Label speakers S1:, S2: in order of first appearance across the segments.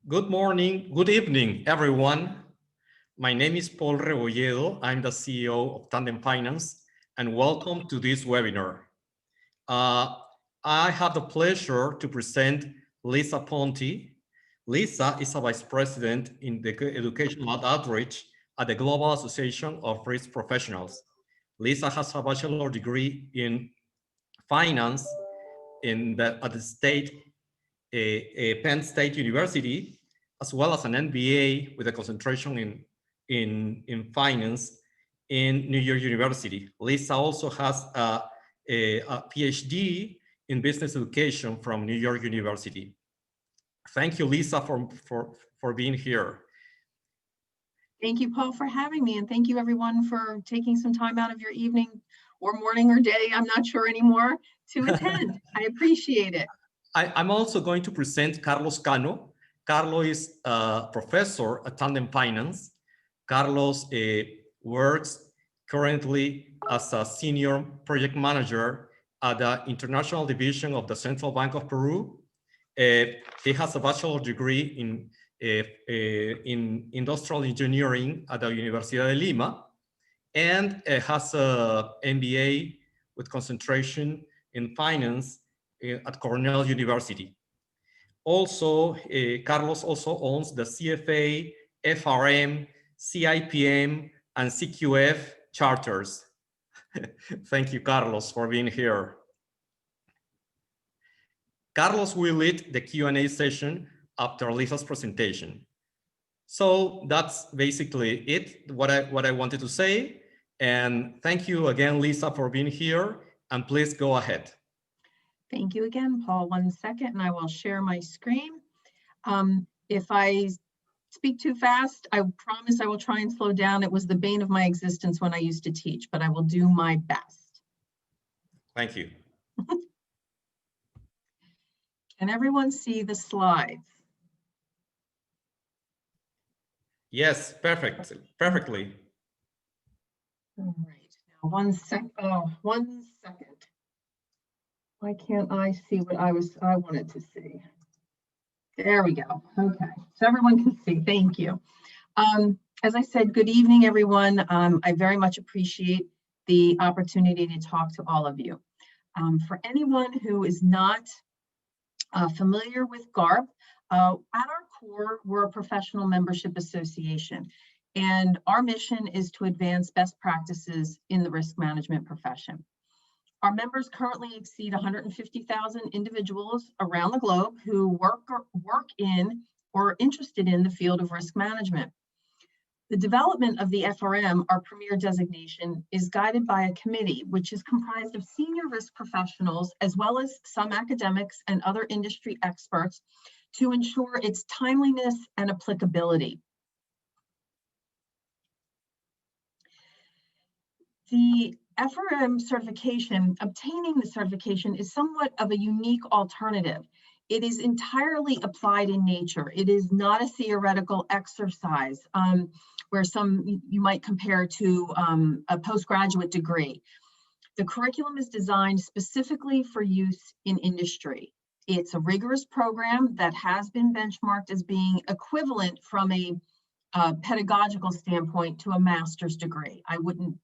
S1: Good morning, good evening, everyone. My name is Paul Rebolledo. I'm the CEO of Tandem Finance, and welcome to this webinar. I have the pleasure to present LISA Ponti. LISA is a vice president in the educational outreach at the Global Association of Risk Professionals. LISA has a bachelor degree in finance at the Penn State University, as well as an MBA with a concentration in finance in New York University. LISA also has a PhD in business education from New York University. Thank you, LISA, for being here.
S2: Thank you, Paul, for having me, and thank you, everyone, for taking some time out of your evening or morning or day, I'm not sure anymore, to attend. I appreciate it.
S1: I'm also going to present Carlos Cano. Carlos is a professor at Tandem Finance. Carlos works currently as a senior project manager at the International Division of the Central Bank of Peru. He has a bachelor degree in industrial engineering at the Universidad de Lima, and has an MBA with concentration in finance at Cornell University. Also, Carlos also owns the CFA, FRM, CIPM, and CQF charters. Thank you, Carlos, for being here. Carlos will lead the Q&A session after Lisa's presentation. So that's basically it, what I wanted to say. And thank you again, Lisa, for being here. And please go ahead.
S2: Thank you again, Paul. 1 second, and I will share my screen. If I speak too fast, I promise I will try and slow down. It was the bane of my existence when I used to teach, but I will do my best.
S1: Thank you.
S2: Can everyone see the slides?
S1: Yes, perfectly.
S2: All right, now 1 second. Oh, 1 second. Why can't I see what I wanted to see? There we go. Okay, so everyone can see. Thank you. As I said, good evening, everyone. I very much appreciate the opportunity to talk to all of you. For anyone who is not familiar with GARP, at our core, we're a professional membership association, and our mission is to advance best practices in the risk management profession. Our members currently exceed 150,000 individuals around the globe who work in or are interested in the field of risk management. The development of the FRM, our premier designation, is guided by a committee which is comprised of senior risk professionals as well as some academics and other industry experts to ensure its timeliness and applicability. The FRM certification, obtaining the certification, is somewhat of a unique alternative. It is entirely applied in nature. It is not a theoretical exercise where you might compare to a postgraduate degree. The curriculum is designed specifically for use in industry. It's a rigorous program that has been benchmarked as being equivalent from a pedagogical standpoint to a master's degree. I wouldn't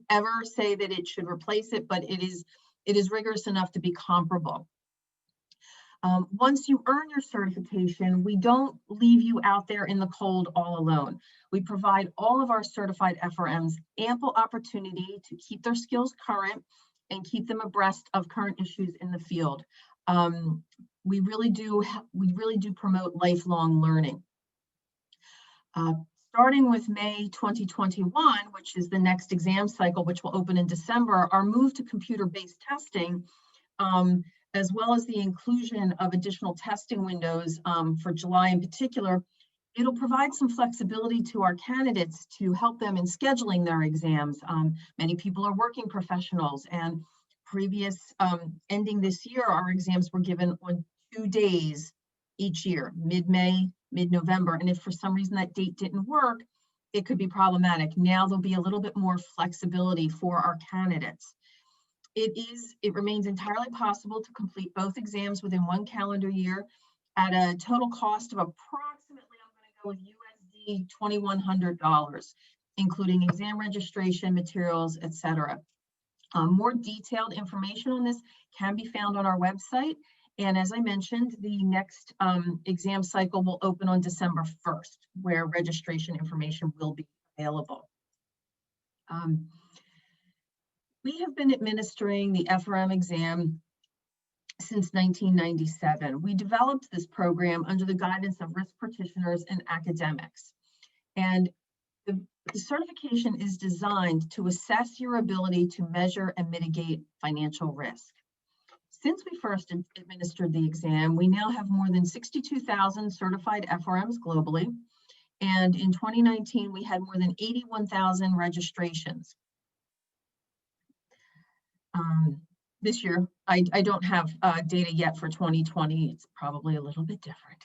S2: ever say that it should replace it, but it is rigorous enough to be comparable. Once you earn your certification, we don't leave you out there in the cold all alone. We provide all of our certified FRMs ample opportunity to keep their skills current and keep them abreast of current issues in the field. We really do promote lifelong learning. Starting with May 2021, which is the next exam cycle, which will open in December, our move to computer-based testing, as well as the inclusion of additional testing windows for July in particular, it'll provide some flexibility to our candidates to help them in scheduling their exams. Many people are working professionals, and ending this year, our exams were given on 2 days each year, mid-May, mid-November, and if for some reason that date didn't work, it could be problematic. Now there'll be a little bit more flexibility for our candidates. It remains entirely possible to complete both exams within 1 calendar year at a total cost of equals USD $2,100, including exam registration, materials, etc. More detailed information on this can be found on our website. And as I mentioned, the next exam cycle will open on December 1st, where registration information will be available. We have been administering the FRM exam since 1997. We developed this program under the guidance of risk practitioners and academics. And the certification is designed to assess your ability to measure and mitigate financial risk. Since we first administered the exam, we now have more than 62,000 certified FRMs globally. And in 2019, we had more than 81,000 registrations. This year, I don't have data yet for 2020. It's probably a little bit different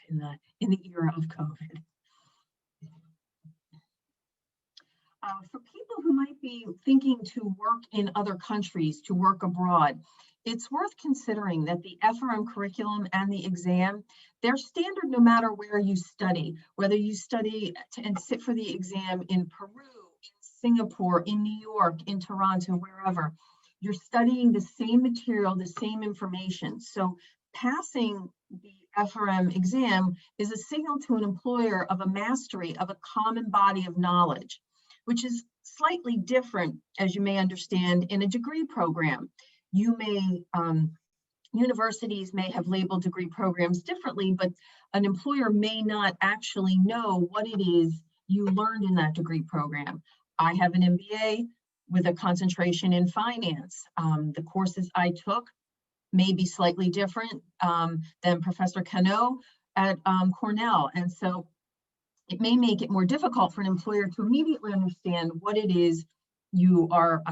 S2: in the era of COVID. For people who might be thinking to work in other countries, to work abroad, it's worth considering that the FRM curriculum and the exam, they're standard no matter where you study, whether you study and sit for the exam in Peru, in Singapore, in New York, in Toronto, wherever. You're studying the same material, the same information. So passing the FRM exam is a signal to an employer of a mastery of a common body of knowledge, which is slightly different, as you may understand, in a degree program. You may, universities may have labeled degree programs differently, but an employer may not actually know what it is you learned in that degree program. I have an MBA with a concentration in finance. The courses I took may be slightly different than Professor Cano at Cornell. And so it may make it more difficult for an employer to immediately understand what it is you are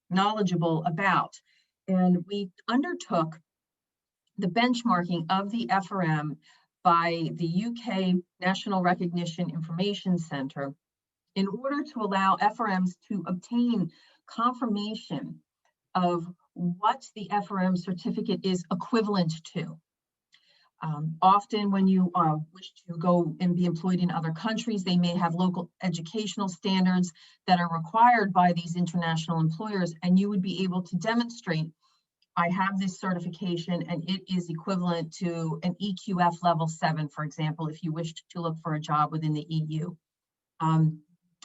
S2: knowledgeable about. And we undertook the benchmarking of the FRM by the UK National Recognition Information Center in order to allow FRMs to obtain confirmation of what the FRM certificate is equivalent to. Often when you wish to go and be employed in other countries, they may have local educational standards that are required by these international employers, and you would be able to demonstrate, I have this certification and it is equivalent to an EQF level 7, for example, if you wished to look for a job within the EU.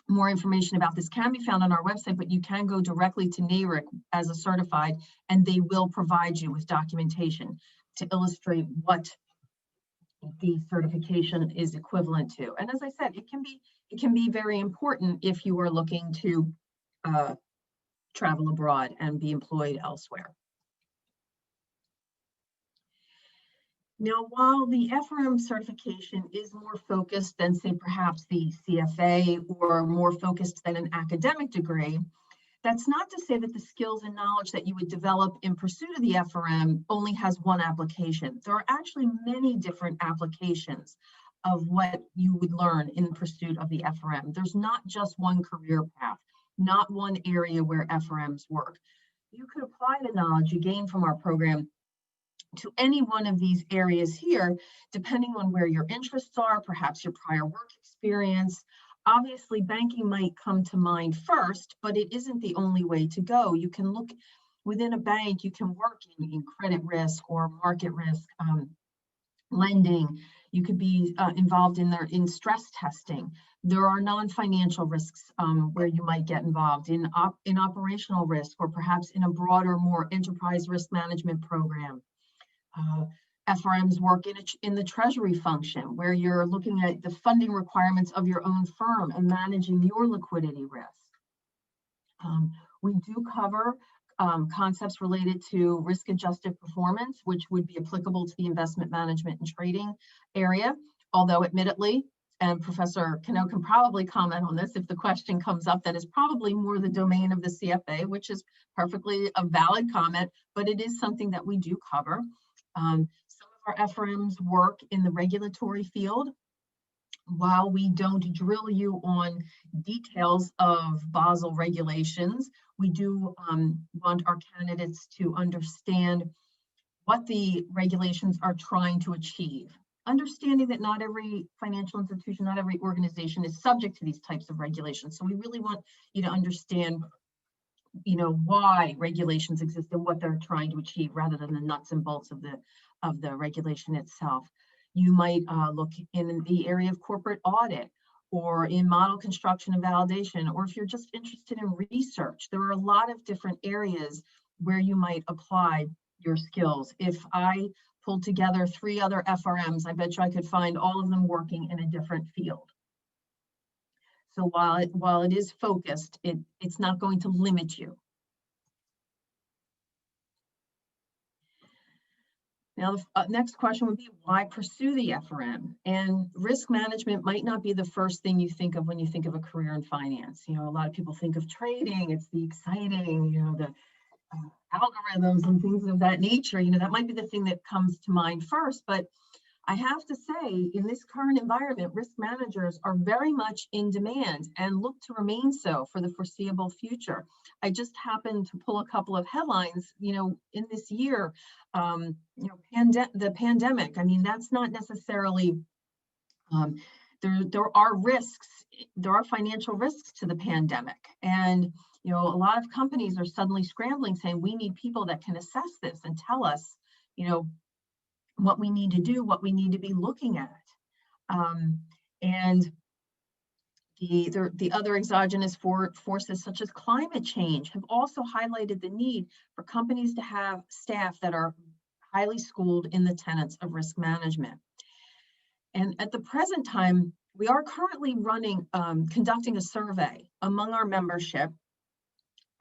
S2: More information about this can be found on our website, but you can go directly to NARIC as a certified, and they will provide you with documentation to illustrate what the certification is equivalent to. And as I said, it can be very important if you are looking to travel abroad and be employed elsewhere. Now, while the FRM certification is more focused than, say, perhaps the CFA, or more focused than an academic degree, that's not to say that the skills and knowledge that you would develop in pursuit of the FRM only has one application. There are actually many different applications of what you would learn in pursuit of the FRM. There's not just one career path, not one area where FRMs work. You could apply the knowledge you gain from our program to any one of these areas here, depending on where your interests are, perhaps your prior work experience. Obviously, banking might come to mind first, but it isn't the only way to go. You can look within a bank, you can work in credit risk or market risk, lending. You could be involved in stress testing. There are non-financial risks where you might get involved in operational risk, or perhaps in a broader, more enterprise risk management program. FRMs work in the treasury function, where you're looking at the funding requirements of your own firm and managing your liquidity risk. We do cover concepts related to risk-adjusted performance, which would be applicable to the investment management and trading area, although admittedly, and Professor Cano can probably comment on this if the question comes up, that is probably more the domain of the CFA, which is perfectly a valid comment, but it is something that we do cover. Some of our FRMs work in the regulatory field. While we don't drill you on details of Basel regulations, we do want our candidates to understand what the regulations are trying to achieve. understanding that not every financial institution, not every organization is subject to these types of regulations. So we really want you to understand, why regulations exist and what they're trying to achieve, rather than the nuts and bolts of the regulation itself. You might look in the area of corporate audit, or in model construction and validation, or if you're just interested in research. There are a lot of different areas where you might apply your skills. If I pulled together 3 other FRMs, I bet you I could find all of them working in a different field. So while it is focused, it's not going to limit you. Now, the next question would be, why pursue the FRM? And risk management might not be the first thing you think of when you think of a career in finance. A lot of people think of trading, it's the exciting, the algorithms and things of that nature. That might be the thing that comes to mind first. But I have to say, in this current environment, risk managers are very much in demand and look to remain so for the foreseeable future. I just happened to pull a couple of headlines, in this year, the pandemic. I mean, that's not necessarily, there are risks, there are financial risks to the pandemic. And, a lot of companies are suddenly scrambling, saying, we need people that can assess this and tell us, what we need to do, what we need to be looking at. And the other exogenous forces, such as climate change, have also highlighted the need for companies to have staff that are highly schooled in the tenets of risk management. And at the present time, we are currently conducting a survey among our membership,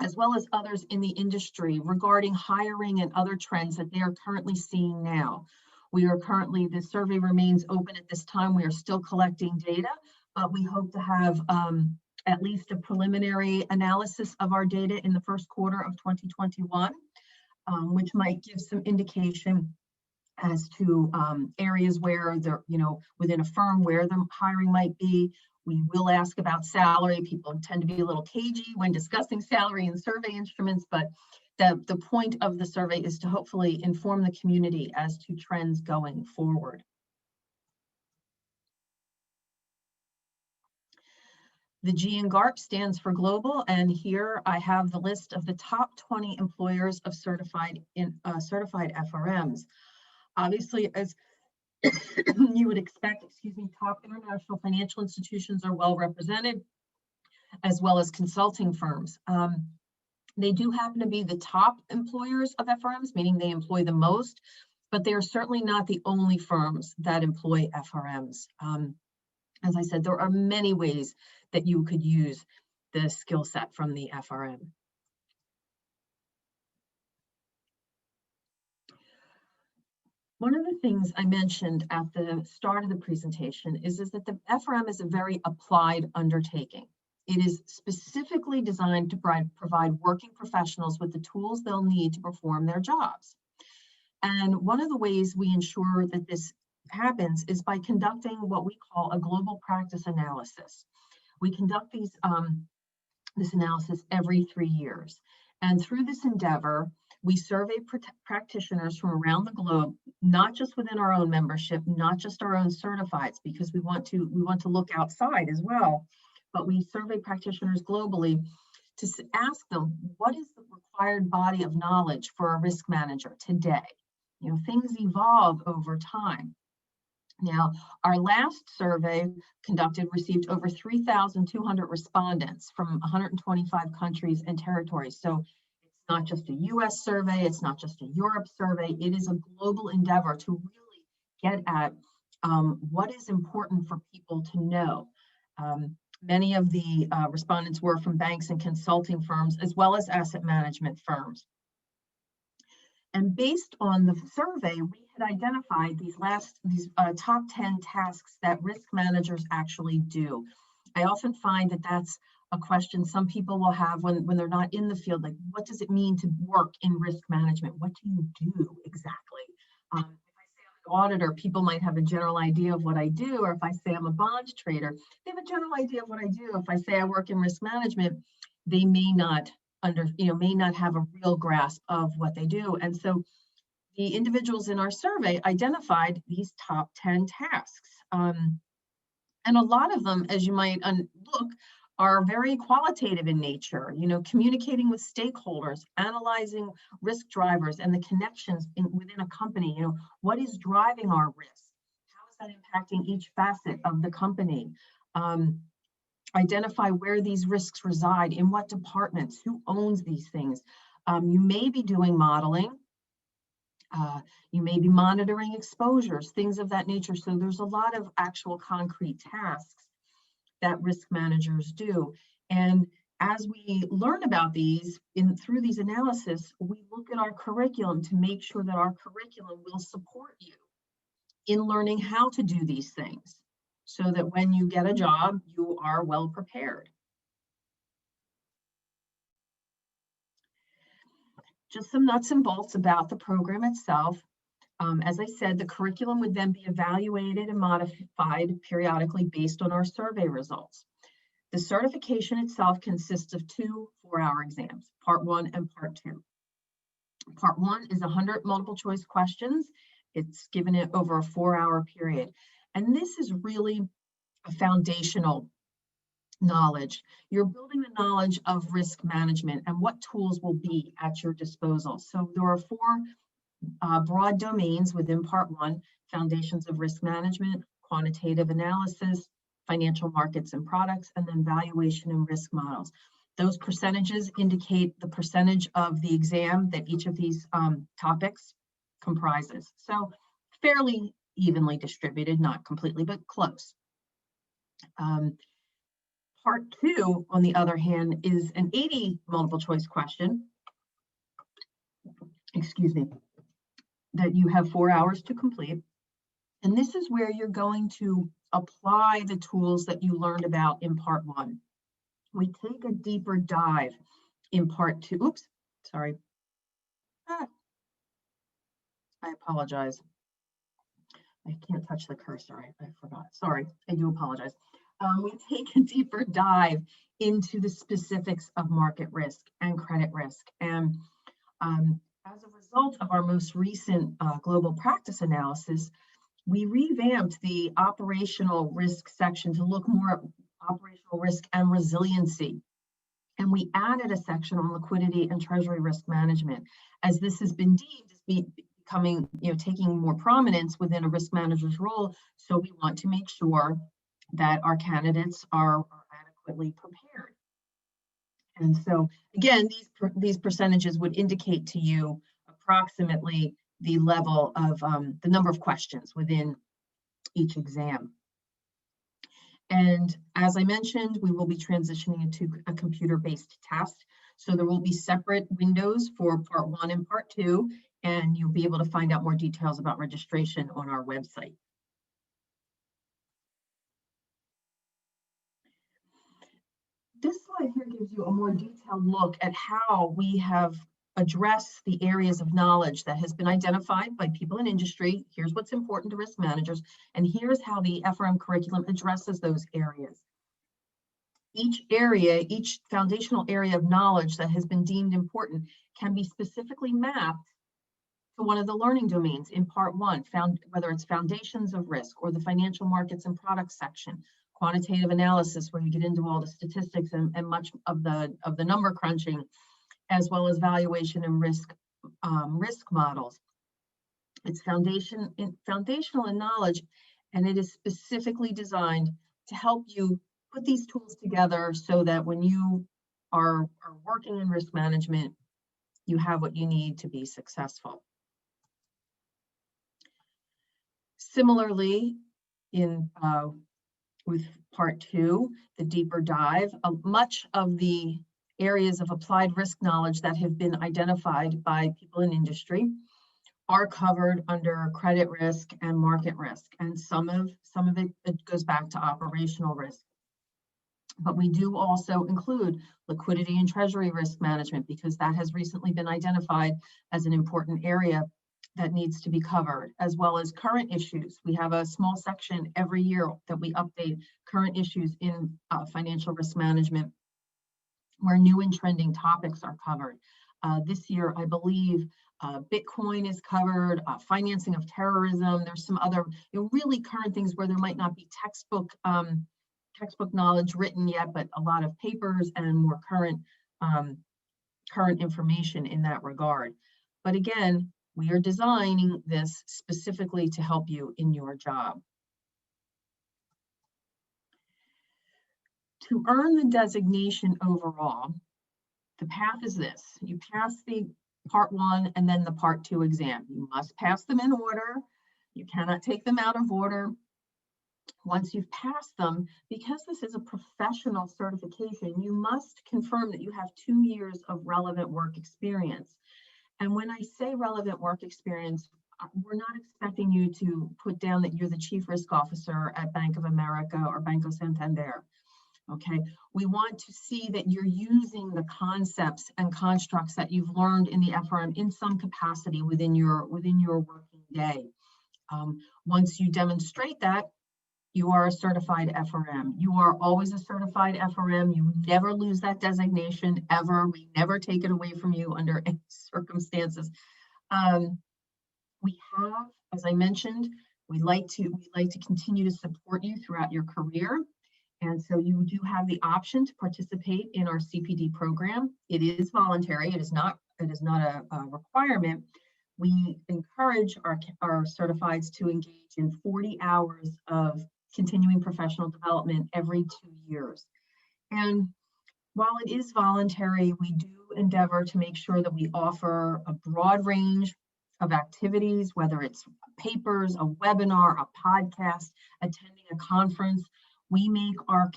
S2: as well as others in the industry, regarding hiring and other trends that they are currently seeing now. The survey remains open at this time. We are still collecting data, but we hope to have at least a preliminary analysis of our data in the first quarter of 2021, which might give some indication as to areas where they're, within a firm where the hiring might be. We will ask about salary. People tend to be a little cagey when discussing salary and survey instruments, but the point of the survey is to hopefully inform the community as to trends going forward. The G in GARP stands for global, and here I have the list of the top 20 employers of certified FRMs. Obviously, as you would expect, top international financial institutions are well represented, as well as consulting firms. They do happen to be the top employers of FRMs, meaning they employ the most, but they are certainly not the only firms that employ FRMs. As I said, there are many ways that you could use the skill set from the FRM. One of the things I mentioned at the start of the presentation is that the FRM is a very applied undertaking. It is specifically designed to provide working professionals with the tools they'll need to perform their jobs. And one of the ways we ensure that this happens is by conducting what we call a global practice analysis. We conduct this analysis every 3 years. And through this endeavor, we survey practitioners from around the globe, not just within our own membership, not just our own certifieds, because we want to look outside as well. But we survey practitioners globally to ask them, what is the required body of knowledge for a risk manager today? Things evolve over time. Now, our last survey conducted received over 3,200 respondents from 125 countries and territories. So it's not just a US survey, it's not just a Europe survey, it is a global endeavor to really get at what is important for people to know. Many of the respondents were from banks and consulting firms, as well as asset management firms. And based on the survey, we had identified these top 10 tasks that risk managers actually do. I often find that that's a question some people will have when they're not in the field, like, what does it mean to work in risk management? What do you do exactly? If I say I'm an auditor, people might have a general idea of what I do, or if I say I'm a bond trader, they have a general idea of what I do. If I say I work in risk management, they may not have a real grasp of what they do. And so the individuals in our survey identified these top 10 tasks. And a lot of them, as you might look, are very qualitative in nature, you know, communicating with stakeholders, analyzing risk drivers and the connections within a company, you know, what is driving our risk? How is that impacting each facet of the company? Identify where these risks reside, in what departments, who owns these things. You may be doing modeling. You may be monitoring exposures, things of that nature. So there's a lot of actual concrete tasks that risk managers do. And as we learn about these through these analysis, we look at our curriculum to make sure that our curriculum will support you in learning how to do these things, so that when you get a job, you are well prepared. Just some nuts and bolts about the program itself. As I said, the curriculum would then be evaluated and modified periodically based on our survey results. The certification itself consists of 2 4-hour exams, part 1 and part 2. Part 1 is 100 multiple choice questions. It's given it over a 4-hour period. And this is really a foundational knowledge. You're building the knowledge of risk management and what tools will be at your disposal. So there are 4 broad domains within part 1: foundations of risk management, quantitative analysis, financial markets and products, and then valuation and risk models. Those percentages indicate the percentage of the exam that each of these topics comprises. So fairly evenly distributed, not completely, but close. Part 2, on the other hand, is an 80 multiple choice question, excuse me, that you have 4 hours to complete. And this is where you're going to apply the tools that you learned about in part 1. We take a deeper dive in part 2. Oops, sorry. I apologize. I can't touch the cursor. I forgot. Sorry, I do apologize. We take a deeper dive into the specifics of market risk and credit risk. And as a result of our most recent global practice analysis, we revamped the operational risk section to look more at operational risk and resiliency. And we added a section on liquidity and treasury risk management, as this has been deemed as becoming, you know, taking more prominence within a risk manager's role. So we want to make sure that our candidates are adequately prepared. And so again, these percentages would indicate to you approximately the level of the number of questions within each exam. And as I mentioned, we will be transitioning into a computer-based test. So there will be separate windows for part 1 and part 2, and you'll be able to find out more details about registration on our website. This slide here gives you a more detailed look at how we have addressed the areas of knowledge that has been identified by people in industry. Here's what's important to risk managers, and here's how the FRM curriculum addresses those areas. Each area, each foundational area of knowledge that has been deemed important can be specifically mapped to one of the learning domains in part 1, whether it's foundations of risk or the financial markets and products section, quantitative analysis, where you get into all the statistics and much of the number crunching, as well as valuation and risk models. It's foundational in knowledge, and it is specifically designed to help you put these tools together so that when you are working in risk management, you have what you need to be successful. Similarly, with part 2, the deeper dive, much of the areas of applied risk knowledge that have been identified by people in industry are covered under credit risk and market risk, and some of it goes back to operational risk. But we do also include liquidity and treasury risk management, because that has recently been identified as an important area that needs to be covered, as well as current issues. We have a small section every year that we update current issues in financial risk management, where new and trending topics are covered. This year, I believe Bitcoin is covered, financing of terrorism. There's some other really current things where there might not be textbook knowledge written yet, but a lot of papers and more current information in that regard. But again, we are designing this specifically to help you in your job. To earn the designation overall, the path is this. You pass the Part 1 and then the Part 2 exam. You must pass them in order. You cannot take them out of order. Once you've passed them, because this is a professional certification, you must confirm that you have 2 years of relevant work experience. And when I say relevant work experience, we're not expecting you to put down that you're the chief risk officer at Bank of America or Banco Santander. Okay, we want to see that you're using the concepts and constructs that you've learned in the FRM in some capacity within your working day. Once you demonstrate that, you are a certified FRM. You are always a certified FRM. You never lose that designation ever. We never take it away from you under any circumstances. We have, as I mentioned, we like to continue to support you throughout your career. And so you do have the option to participate in our CPD program. It is voluntary. It is not a requirement. We encourage our certifieds to engage in 40 hours of continuing professional development every 2 years. And while it is voluntary, we do endeavor to make sure that we offer a broad range of activities, whether it's papers, a webinar, a podcast, attending a conference. We make our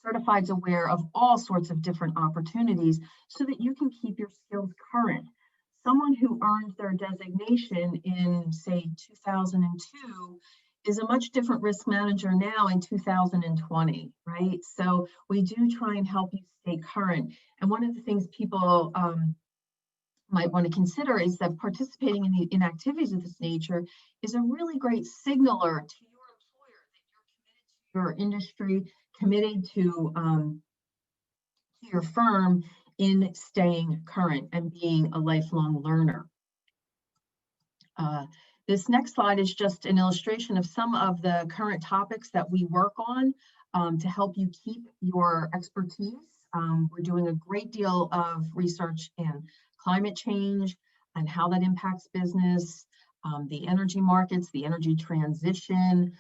S2: certifieds aware of all sorts of different opportunities so that you can keep your skills current. Someone who earned their designation in, say, 2002 is a much different risk manager now in 2020, right? So we do try and help you stay current. And one of the things people might want to consider is that participating in activities of this nature is a really great signaler to your industry, committed to your firm in staying current and being a lifelong learner. This next slide is just an illustration of some of the current topics that we work on to help you keep your expertise. We're doing a great deal of research in climate change and how that impacts business, the energy markets, the energy transition,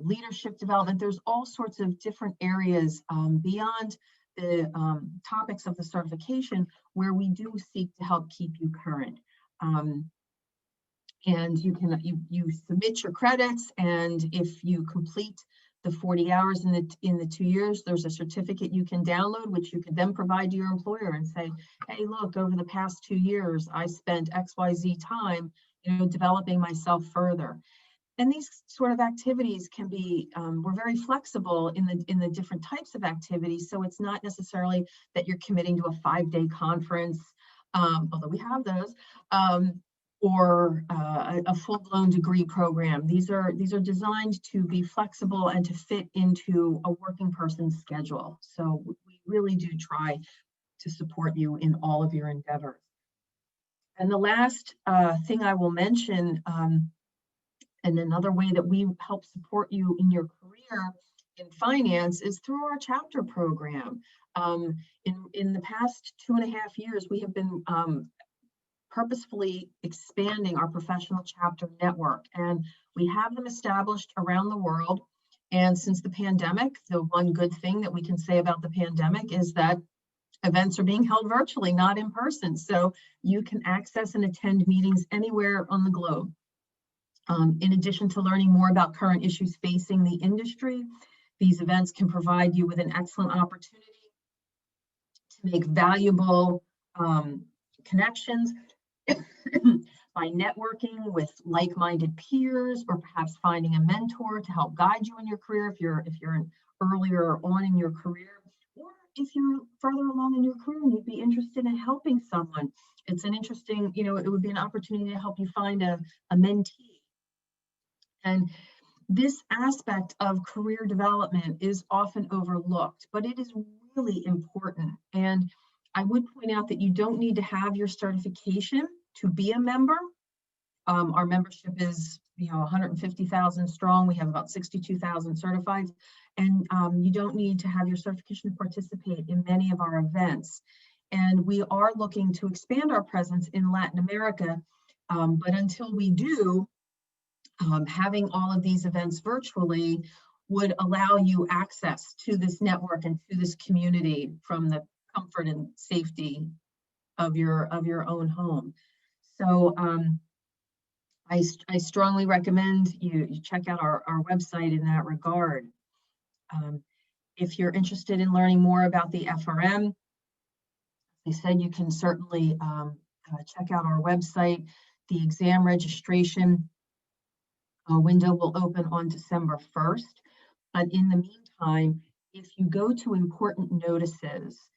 S2: leadership development. There's all sorts of different areas beyond the topics of the certification where we do seek to help keep you current. And you submit your credits, and if you complete the 40 hours in the 2 years, there's a certificate you can download, which you can then provide to your employer and say, hey, look, over the past 2 years, I spent XYZ time, developing myself further. And these sort of activities can be, we're very flexible in the different types of activities. So it's not necessarily that you're committing to a 5-day conference, although we have those, or a full-blown degree program. These are designed to be flexible and to fit into a working person's schedule. So we really do try to support you in all of your endeavors. And the last thing I will mention, and another way that we help support you in your career in finance is through our chapter program. In the past 2.5 years, we have been purposefully expanding our professional chapter network, and we have them established around the world. And since the pandemic, the one good thing that we can say about the pandemic is that events are being held virtually, not in person. So you can access and attend meetings anywhere on the globe. In addition to learning more about current issues facing the industry, these events can provide you with an excellent opportunity to make valuable connections by networking with like-minded peers, or perhaps finding a mentor to help guide you in your career if you're earlier on in your career, or if you're further along in your career and you'd be interested in helping someone. It's an interesting, it would be an opportunity to help you find a mentee. And this aspect of career development is often overlooked, but it is really important. And I would point out that you don't need to have your certification to be a member. Our membership is, 150,000 strong. We have about 62,000 certified, and you don't need to have your certification to participate in many of our events. And we are looking to expand our presence in Latin America, but until we do, having all of these events virtually would allow you access to this network and to this community from the comfort and safety of your own home. So I strongly recommend you check out our website in that regard. If you're interested in learning more about the FRM, I said you can certainly check out our website. The exam registration window will open on December 1st. But in the meantime, if you go to important notices,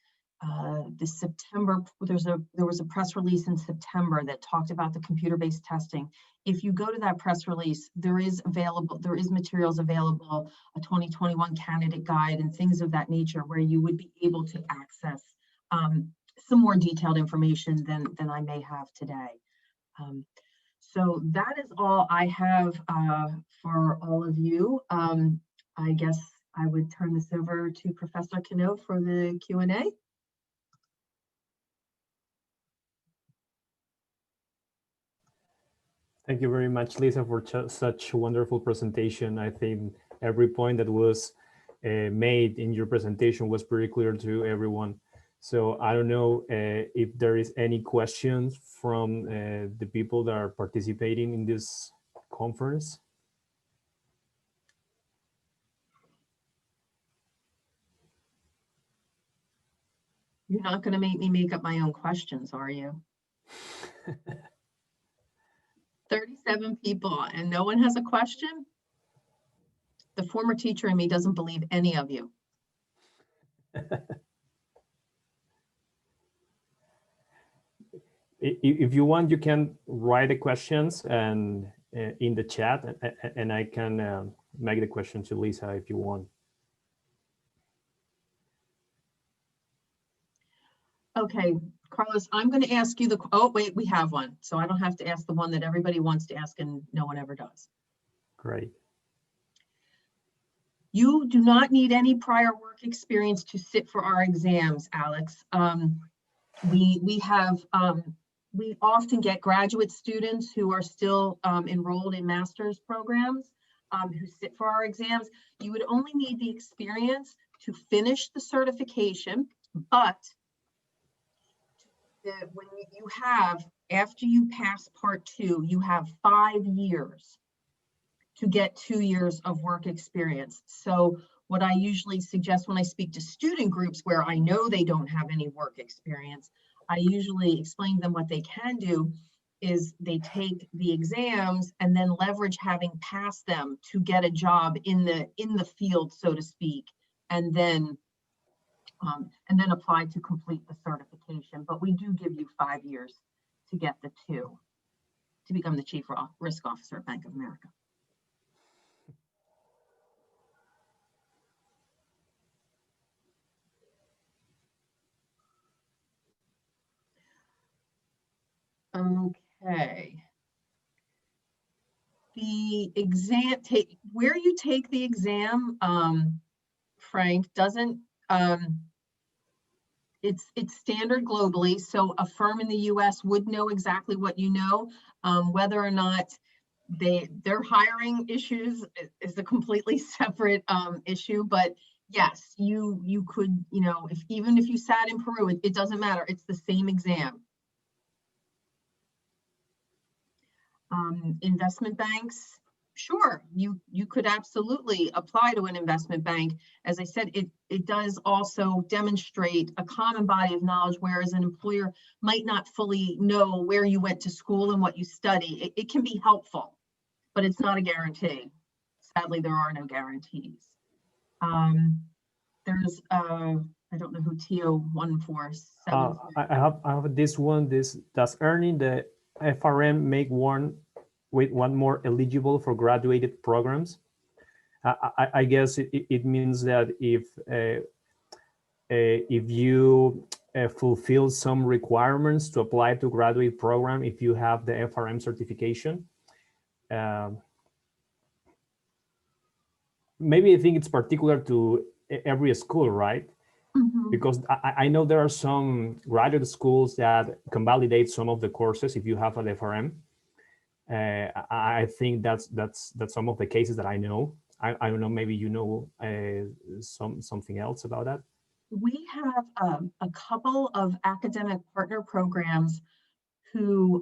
S2: the September, there was a press release in September that talked about the computer-based testing. If you go to that press release, there is materials available, a 2021 candidate guide and things of that nature, where you would be able to access some more detailed information than I may have today. So that is all I have for all of you. I guess I would turn this over to Professor Cano for the Q&A.
S3: Thank you very much, Lisa, for such a wonderful presentation. I think every point that was made in your presentation was pretty clear to everyone. So I don't know if there is any questions from the people that are participating in this conference.
S2: You're not going to make me make up my own questions, are you? 37 people and no one has a question? The former teacher in me doesn't believe any of you.
S3: If you want, you can write the questions and in the chat, and I can make the question to Lisa if you want.
S2: Okay, Carlos, I'm going to ask you the, oh, wait, we have one. So I don't have to ask the one that everybody wants to ask and no one ever does.
S3: Great.
S2: You do not need any prior work experience to sit for our exams, Alex. We often get graduate students who are still enrolled in master's programs who sit for our exams. You would only need the experience to finish the certification, but when you have, after you pass part 2, you have 5 years to get 2 years of work experience. So what I usually suggest when I speak to student groups where I know they don't have any work experience, I usually explain to them what they can do is they take the exams and then leverage having passed them to get a job in the field, so to speak, and then apply to complete the certification. But we do give you 5 years to get the 2 to become the Chief Risk Officer at Bank of America. Okay. The exam, where you take the exam, Frank, doesn't, it's standard globally. So a firm in the US would know exactly what you know. Whether or not their hiring issues is a completely separate issue. But yes, you could, even if you sat in Peru, it doesn't matter. It's the same exam. Investment banks, sure, you could absolutely apply to an investment bank. As I said, it does also demonstrate a common body of knowledge, whereas an employer might not fully know where you went to school and what you study. It can be helpful, but it's not a guarantee. Sadly, there are no guarantees. There's I don't know who TO147.
S3: I have this one. Does earning the FRM make one more eligible for graduated programs? I guess it means that if you fulfill some requirements to apply to graduate program if you have the FRM certification. Maybe I think it's particular to every school, right? Because I know there are some graduate schools that can validate some of the courses if you have an FRM. I think that's some of the cases that I know. I don't know, maybe you know something else about that.
S2: We have a couple of academic partner programs who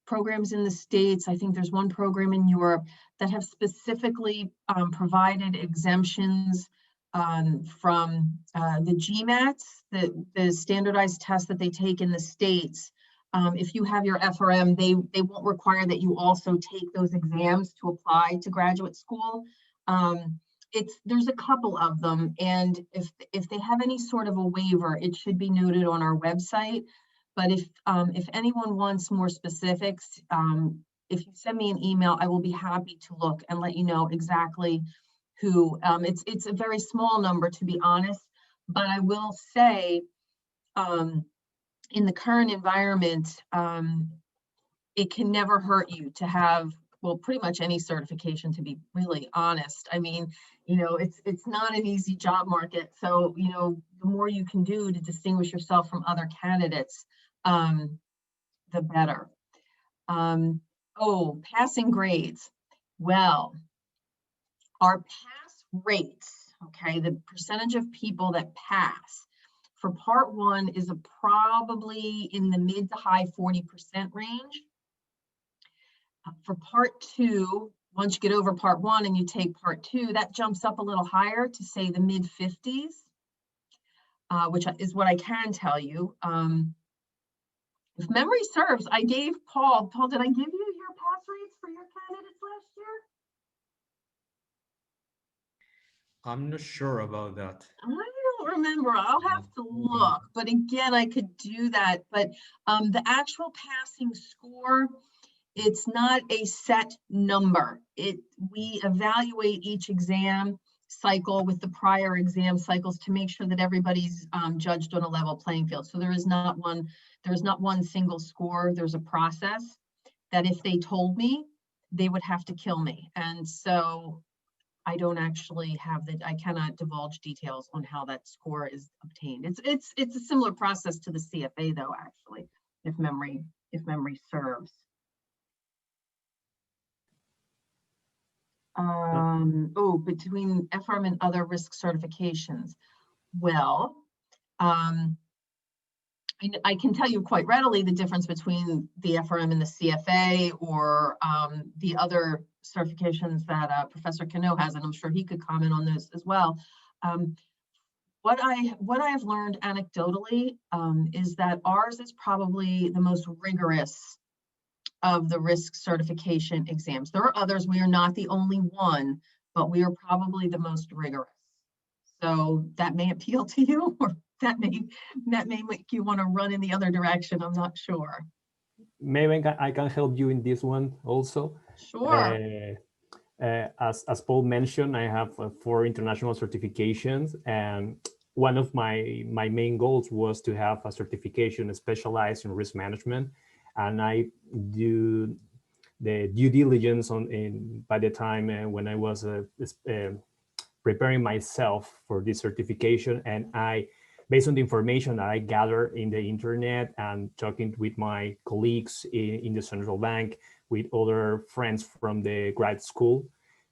S2: programs in the States. I think there's one program in Europe that have specifically provided exemptions from the GMATs, the standardized test that they take in the States. If you have your FRM, they won't require that you also take those exams to apply to graduate school. There's a couple of them, and if they have any sort of a waiver, it should be noted on our website. But if anyone wants more specifics, if you send me an email, I will be happy to look and let you know exactly who. It's a very small number, to be honest, but I will say in the current environment, it can never hurt you to have, well, pretty much any certification, to be really honest. I mean, you know, it's not an easy job market. So, you know, the more you can do to distinguish yourself from other candidates, the better. Oh, passing grades. Well, our pass rates, okay, the percentage of people that pass for part 1 is probably in the mid to high 40% range. For part 2, once you get over part 1 and you take part 2, that jumps up a little higher to say the mid 50s, which is what I can tell you. If memory serves, I gave Paul, did I give you your pass rates for your candidates last year?
S1: I'm not sure about that.
S2: I don't remember. I'll have to look, but again, I could do that. But the actual passing score, it's not a set number. We evaluate each exam cycle with the prior exam cycles to make sure that everybody's judged on a level playing field. So there is not one single score. There's a process that if they told me, they would have to kill me. And so I don't actually have I cannot divulge details on how that score is obtained. It's a similar process to the CFA though, actually, if memory serves. Between FRM and other risk certifications. Well, I can tell you quite readily the difference between the FRM and the CFA, or the other certifications that Professor Cano has, and I'm sure he could comment on those as well. What I have learned anecdotally is that ours is probably the most rigorous of the risk certification exams. There are others. We are not the only one, but we are probably the most rigorous. So that may appeal to you, or that may make you want to run in the other direction. I'm not sure.
S3: Maybe I can help you in this one also.
S2: Sure.
S3: As Paul mentioned, I have 4 international certifications, and one of my main goals was to have a certification specialized in risk management. And I do the due diligence by the time when I was preparing myself for this certification, and based on the information that I gathered in the internet and talking with my colleagues in the central bank, with other friends from the grad school,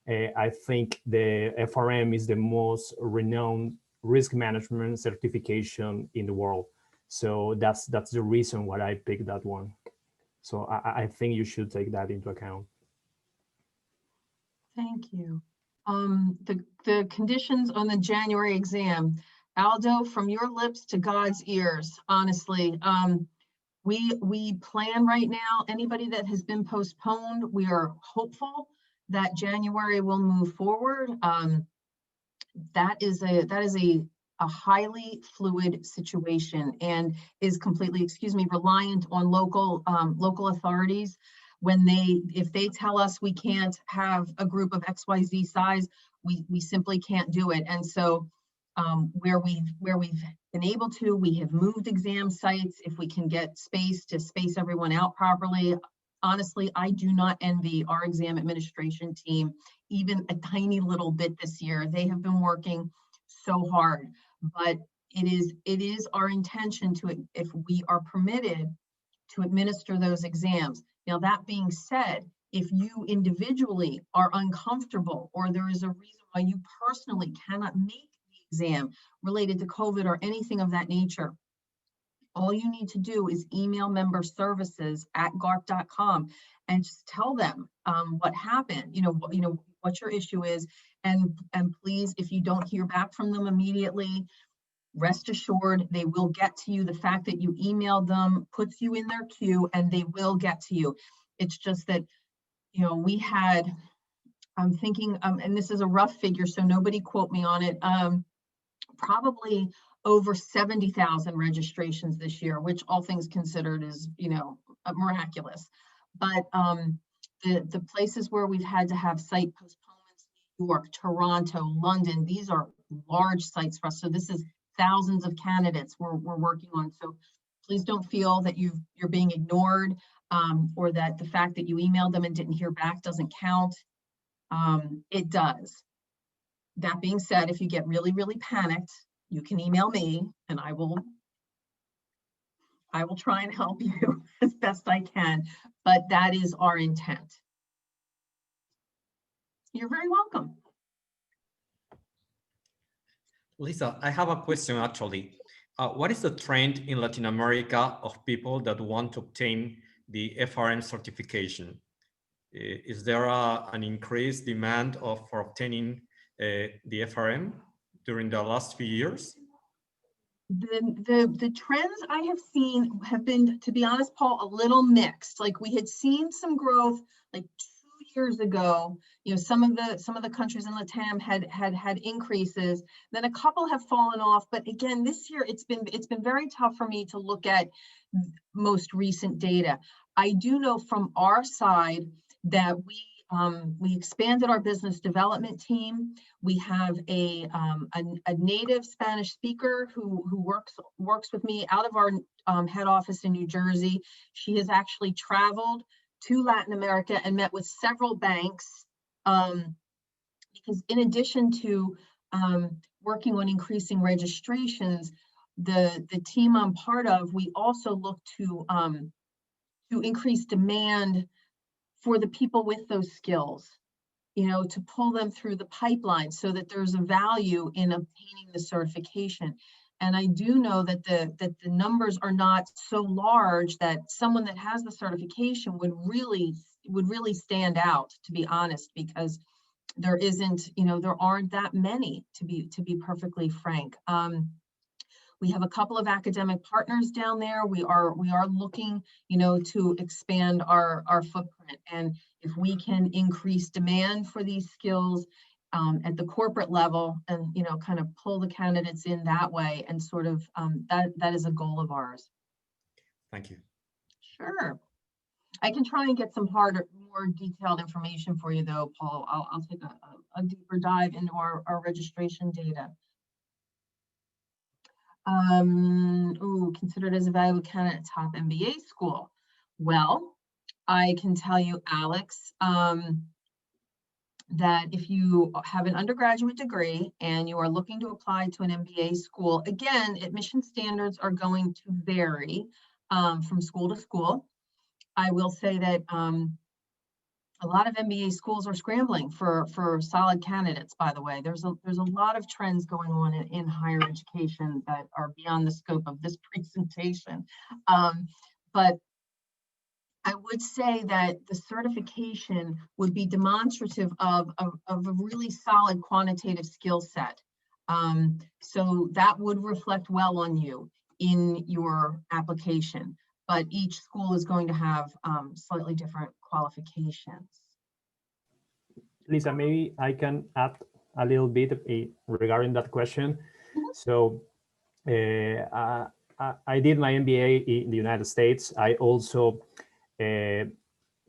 S3: I think the FRM is the most renowned risk management certification in the world. So that's the reason why I picked that one. So I think you should take that into account.
S2: Thank you. The conditions on the January exam, Aldo, from your lips to God's ears, honestly, we plan right now, anybody that has been postponed, we are hopeful that January will move forward. That is a highly fluid situation and is completely, reliant on local authorities. If they tell us we can't have a group of XYZ size, we simply can't do it. And so Where we've been able to, we have moved exam sites if we can get space to space everyone out properly. Honestly, I do not envy our exam administration team even a tiny little bit this year. They have been working so hard, but it is our intention to, if we are permitted, to administer those exams. Now, that being said, if you individually are uncomfortable or there is a reason why you personally cannot make the exam related to COVID or anything of that nature, all you need to do is email member services at garp.com and just tell them what happened, what your issue is. And please, if you don't hear back from them immediately, rest assured they will get to you. The fact that you emailed them puts you in their queue and they will get to you. It's just that, we had, I'm thinking, and this is a rough figure, so nobody quote me on it, probably over 70,000 registrations this year, which all things considered is, miraculous. But the places where we've had to have site postponements, New York, Toronto, London, these are large sites for us. So this is thousands of candidates we're working on. So please don't feel that you're being ignored, or that the fact that you emailed them and didn't hear back doesn't count. It does. That being said, if you get really, really panicked, you can email me and I will try and help you as best I can, but that is our intent. You're very welcome.
S1: Lisa, I have a question actually. What is the trend in Latin America of people that want to obtain the FRM certification? Is there an increased demand for obtaining the FRM during the last few years?
S2: The trends I have seen have been, to be honest, Paul, a little mixed. Like, we had seen some growth like 2 years ago. Some of the countries in LATAM had increases. Then a couple have fallen off. But again, this year it's been very tough for me to look at most recent data. I do know from our side that we expanded our business development team. We have a native Spanish speaker who works with me out of our head office in New Jersey. She has actually traveled to Latin America and met with several banks, because in addition to working on increasing registrations, the team I'm part of, we also look to increase demand for the people with those skills, to pull them through the pipeline so that there's a value in obtaining the certification. And I do know that the numbers are not so large that someone that has the certification would really stand out, to be honest, because there aren't that many, to be perfectly frank. We have a couple of academic partners down there. We are looking, to expand our footprint. And if we can increase demand for these skills at the corporate level and, kind of pull the candidates in that way, and sort of that is a goal of ours.
S1: Thank you.
S2: Sure. I can try and get some more detailed information for you though, Paul. I'll take a deeper dive into our registration data. Considered as a valuable candidate at top MBA school. Well, I can tell you, Alex, that if you have an undergraduate degree and you are looking to apply to an MBA school, again, admission standards are going to vary from school to school. I will say that a lot of MBA schools are scrambling for solid candidates, by the way. There's a lot of trends going on in higher education that are beyond the scope of this presentation. But I would say that the certification would be demonstrative of a really solid quantitative skill set. So that would reflect well on you in your application. But each school is going to have slightly different qualifications.
S3: Lisa, maybe I can add a little bit regarding that question. Mm-hmm. So I did my MBA in the United States. I also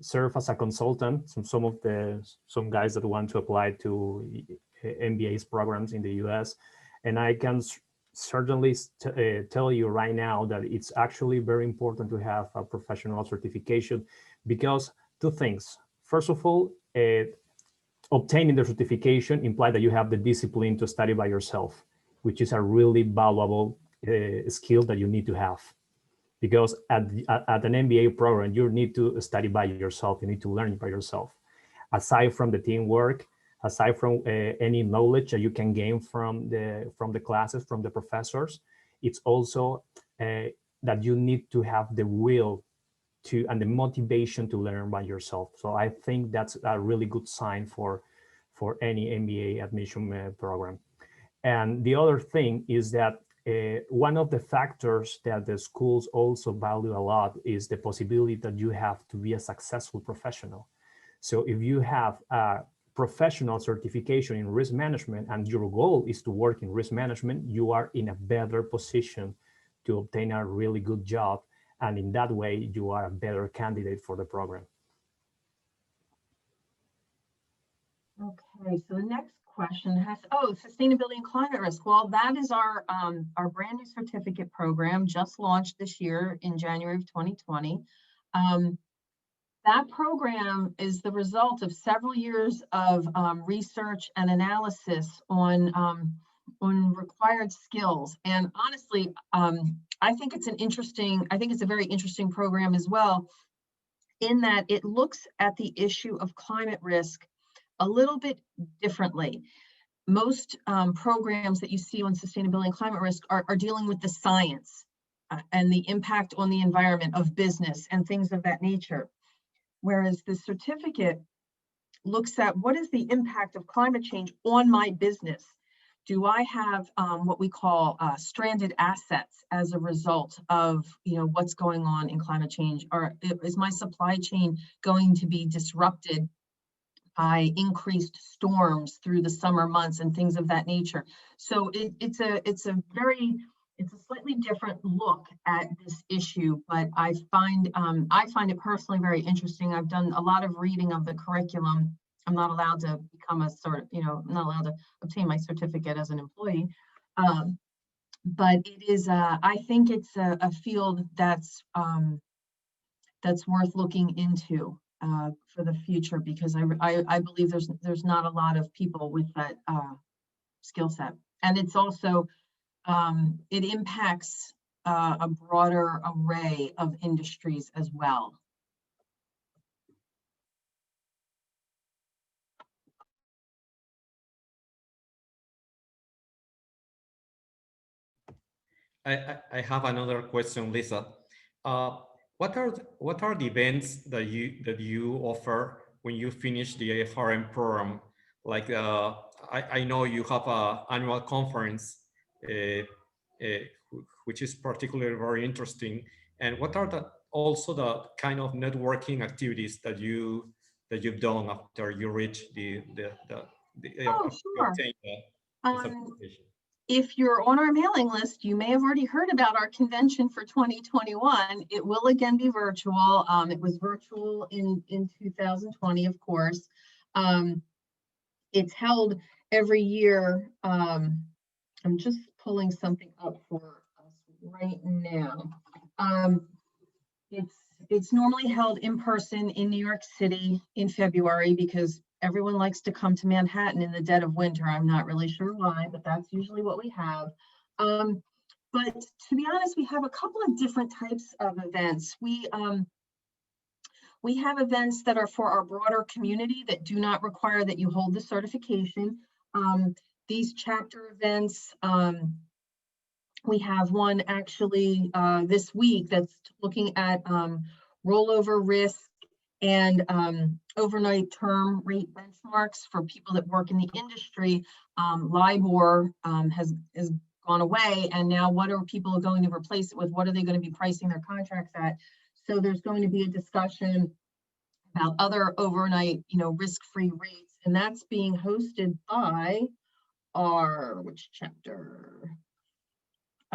S3: serve as a consultant. Some guys that want to apply to MBA's programs in the US. And I can certainly tell you right now that it's actually very important to have a professional certification, because two things. First of all, obtaining the certification implies that you have the discipline to study by yourself, which is a really valuable skill that you need to have. Because at an MBA program, you need to study by yourself, you need to learn by yourself. Aside from the teamwork, aside from any knowledge that you can gain from the classes, from the professors, it's also that you need to have the will to and the motivation to learn by yourself. So I think that's a really good sign for any MBA admission program. And the other thing is that one of the factors that the schools also value a lot is the possibility that you have to be a successful professional. So if you have a professional certification in risk management and your goal is to work in risk management, you are in a better position to obtain a really good job. And in that way, you are a better candidate for the program.
S2: Okay, so the next question has, sustainability and climate risk. Well, that is our brand new certificate program, just launched this year in January of 2020. That program is the result of several years of research and analysis on required skills. And honestly, I think it's a very interesting program as well, in that it looks at the issue of climate risk a little bit differently. Most programs that you see on sustainability and climate risk are dealing with the science and the impact on the environment of business and things of that nature. Whereas the certificate looks at what is the impact of climate change on my business? Do I have what we call stranded assets as a result of what's going on in climate change? Or is my supply chain going to be disrupted by increased storms through the summer months and things of that nature? So it's a slightly different look at this issue, but I find it personally very interesting. I've done a lot of reading of the curriculum. I'm not allowed to become I'm not allowed to obtain my certificate as an employee, but it is. I think it's a field that's worth looking into for the future, because I believe there's not a lot of people with that skill set, and it's also it impacts a broader array of industries as well.
S1: I have another question, Lisa. What are the events that you offer when you finish the FRM program? Like I know you have an annual conference, which is particularly very interesting. And what are also the kind of networking activities that you've done after you reach the
S2: Sure.
S1: certification?
S2: If you're on our mailing list, you may have already heard about our convention for 2021. It will again be virtual. It was virtual in 2020, of course. It's held every year. I'm just pulling something up for us right now. It's normally held in person in New York City in February, because everyone likes to come to Manhattan in the dead of winter. I'm not really sure why, but that's usually what we have. But to be honest, we have a couple of different types of events. We have events that are for our broader community that do not require that you hold the certification. These chapter events, we have one actually this week that's looking at rollover risk and overnight term rate benchmarks for people that work in the industry. LIBOR has gone away, and now what are people going to replace it with? What are they going to be pricing their contracts at? So there's going to be a discussion about other overnight, risk-free rates, and that's being hosted by which chapter?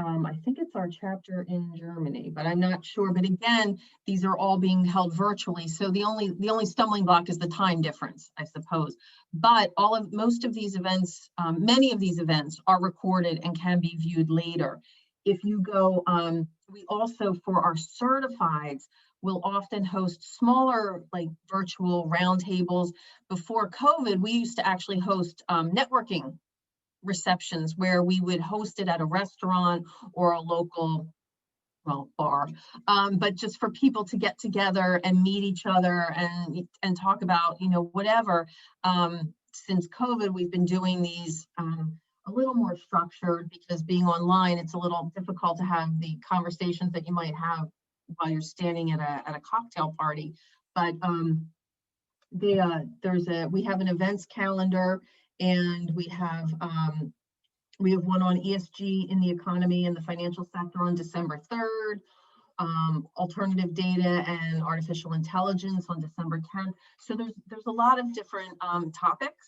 S2: I think it's our chapter in Germany, but I'm not sure. But again, these are all being held virtually. So the only stumbling block is the time difference, I suppose. But most of these events, many of these events are recorded and can be viewed later. If you go, we also, for our certifieds, will often host smaller, like virtual roundtables. Before COVID, we used to actually host networking receptions where we would host it at a restaurant or a local, well, bar, but just for people to get together and meet each other and talk about, you know, whatever. Since COVID, we've been doing these a little more structured, because being online, it's a little difficult to have the conversations that you might have while you're standing at a cocktail party. But we have an events calendar, and we have one on ESG in the economy and the financial sector on December 3rd, alternative data and artificial intelligence on December 10th. So there's a lot of different topics,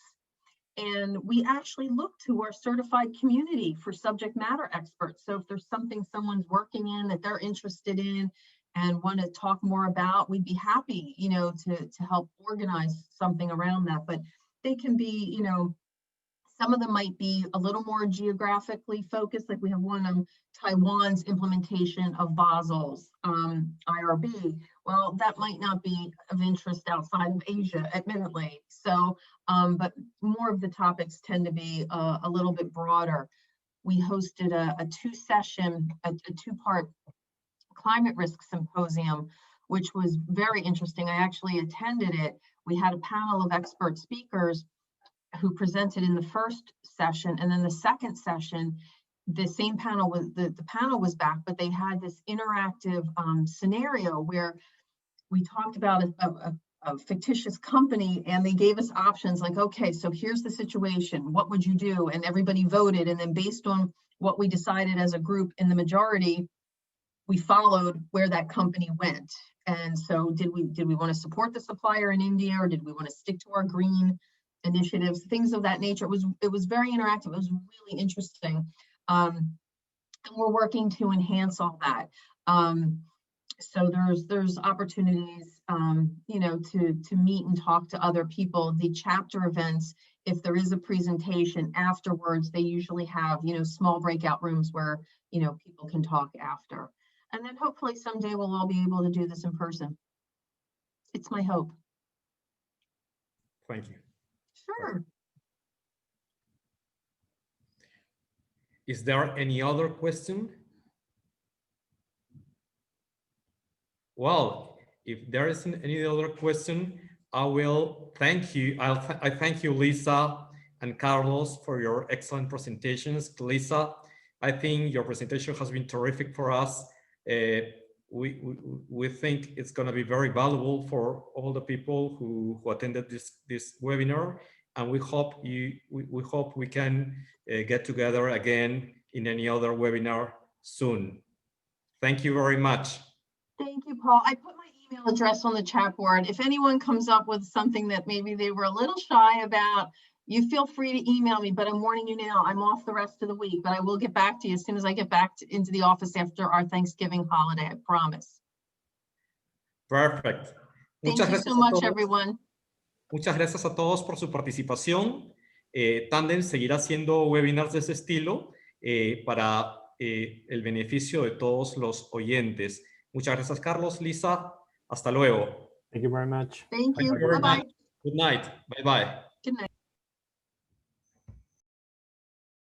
S2: and we actually look to our certified community for subject matter experts. So if there's something someone's working in that they're interested in and want to talk more about, we'd be happy, you know, to help organize something around that. But they can be, you know, some of them might be a little more geographically focused. Like we have one on Taiwan's implementation of Basel's IRB. Well, that might not be of interest outside of Asia, admittedly. So, but more of the topics tend to be a little bit broader. We hosted a two-part climate risk symposium, which was very interesting. I actually attended it. We had a panel of expert speakers who presented in the first session, and then the second session, the same panel was the panel was back, but they had this interactive scenario where we talked about a fictitious company, and they gave us options like, okay, so here's the situation, what would you do? And everybody voted, and then based on what we decided as a group in the majority, we followed where that company went. And so did we want to support the supplier in India, or did we want to stick to our green initiatives, things of that nature? It was very interactive. It was really interesting. And we're working to enhance all that. So there's opportunities, you know, to meet and talk to other people. The chapter events, if there is a presentation afterwards, they usually have, you know, small breakout rooms where, you know, people can talk after. And then hopefully someday we'll all be able to do this in person. It's my hope.
S1: Thank you.
S2: Sure.
S1: Is there any other question? Well, if there isn't any other question, I will thank you. I thank you, Lisa and Carlos, for your excellent presentations. Lisa, I think your presentation has been terrific for us. We think it's going to be very valuable for all the people who attended this webinar, and we hope we can get together again in any other webinar soon. Thank you very much.
S2: Thank you, Paul. I put my email address on the chat board. If anyone comes up with something that maybe they were a little shy about, you feel free to email me, but I'm warning you now, I'm off the rest of the week, but I will get back to you as soon as I get back into the office after our Thanksgiving holiday, I promise.
S1: Perfect.
S2: Thank you so much, everyone.
S1: Muchas gracias a todos por su participación. Tandem seguirá haciendo webinars de ese estilo para el beneficio de todos los oyentes. Muchas gracias, Carlos, Lisa. Hasta luego.
S3: Thank you very much.
S2: Thank you.
S1: Bye-bye.
S2: Bye-bye.
S1: Good night. Bye-bye.
S2: Good night.